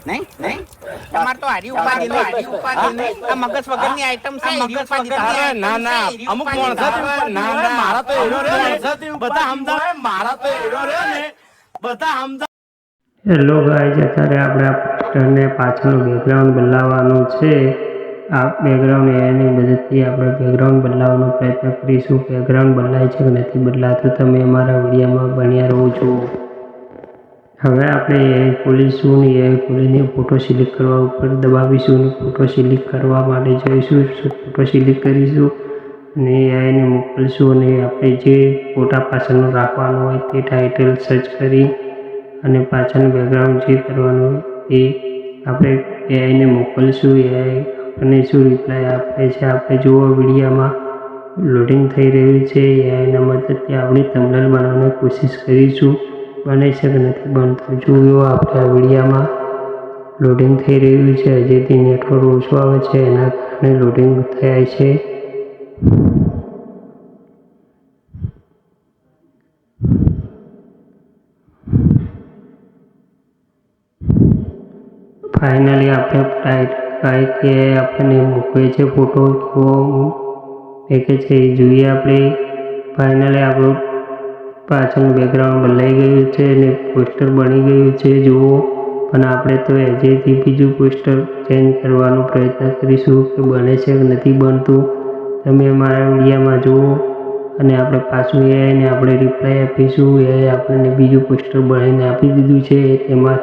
નહીં નહીં તમાર તો હારી ઉપાડી લો હારી ઉપાડી લો આ મગજ વગરની આઈટમ છે મગજ વગર ના ના અમુક માણસો ના ના મારા તો એનો રે બધા સમજાવે મારા તો એનો રે ને બધા સમજાવે. હેલો ગાઈઝ, અત્યારે આપણે આ પોસ્ટરને પાછળનું બેકગ્રાઉન્ડ બદલાવવાનું છે. આ બેકગ્રાઉન્ડ એની મદદથી આપણે બેકગ્રાઉન્ડ બદલાવવાનો પ્રયત્ન કરીશું. બેકગ્રાઉન્ડ બદલાય છે કે નથી બદલાતું તમે અમારા વિડીયોમાં બન્યા રહો છો. હવે આપણે એ ખોલીશું ને એ ખોલીને ફોટો સિલેક્ટ કરવા ઉપર દબાવીશું અને ફોટો સિલેક્ટ કરવા માટે જઈશું. ફોટો સિલેક્ટ કરીશું અને એને મોકલીશું અને આપણે જે ફોટા પાછળનું રાખવાનું હોય તે ટાઇટલ સર્ચ કરી અને પાછળનું બેકગ્રાઉન્ડ જે કરવાનું એ આપણે એઆઈને મોકલીશું. એઆઈ આપણને શું રિપ્લાય આપે છે આપણે જુઓ વિડીયોમાં લોડિંગ થઈ રહ્યું છે. એઆઈના મદદથી આપણે થંબનેલ બનાવવાની કોશિશ કરીશું. બને છે કે નથી બનતું જુઓ આપણે આ વિડીયોમાં લોડિંગ થઈ રહ્યું છે. હજીથી નેટવર્ક ઓછું આવે છે એના કારણે લોડિંગ થાય છે. ફાઇનલી આપણે કે આપણને મૂકવે છે ફોટો પેકેજ છે એ જોઈએ આપણે. ફાઇનલી આપણું પાછળનું બેકગ્રાઉન્ડ બદલાઈ ગયું છે અને પોસ્ટર બની ગયું છે જુઓ. પણ આપણે તો હજેથી બીજું પોસ્ટર ચેન્જ કરવાનો પ્રયત્ન કરીશું કે બને છે કે નથી બનતું તમે અમારા વિડીયોમાં જુઓ. અને આપણે પાછું એઆઈને આપણે રિપ્લાય આપીશું. એ આપણને બીજું પોસ્ટર બનાવીને આપી દીધું છે તેમાં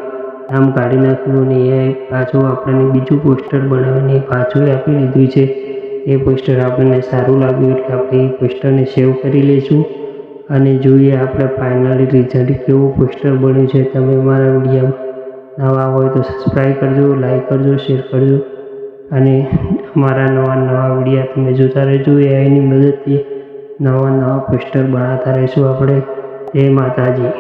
નામ કાઢી નાખ્યું અને એ પાછું આપણને બીજું પોસ્ટર બનાવીને પાછું આપી દીધું છે. એ પોસ્ટર આપણને સારું લાગ્યું એટલે આપણે એ પોસ્ટરને સેવ કરી લઈશું અને જોઈએ આપણે ફાઇનલી રિઝલ્ટ કેવું પોસ્ટર બન્યું છે. તમે મારા વિડીયોમાં નવા હોય તો સબસ્ક્રાઈબ કરજો, લાઈક કરજો, શેર કરજો અને અમારા નવા વિડીયો તમે જોતા રહેજો. એની મદદથી નવા પોસ્ટર બનાવતા રહીશું આપણે. જય માતાજી.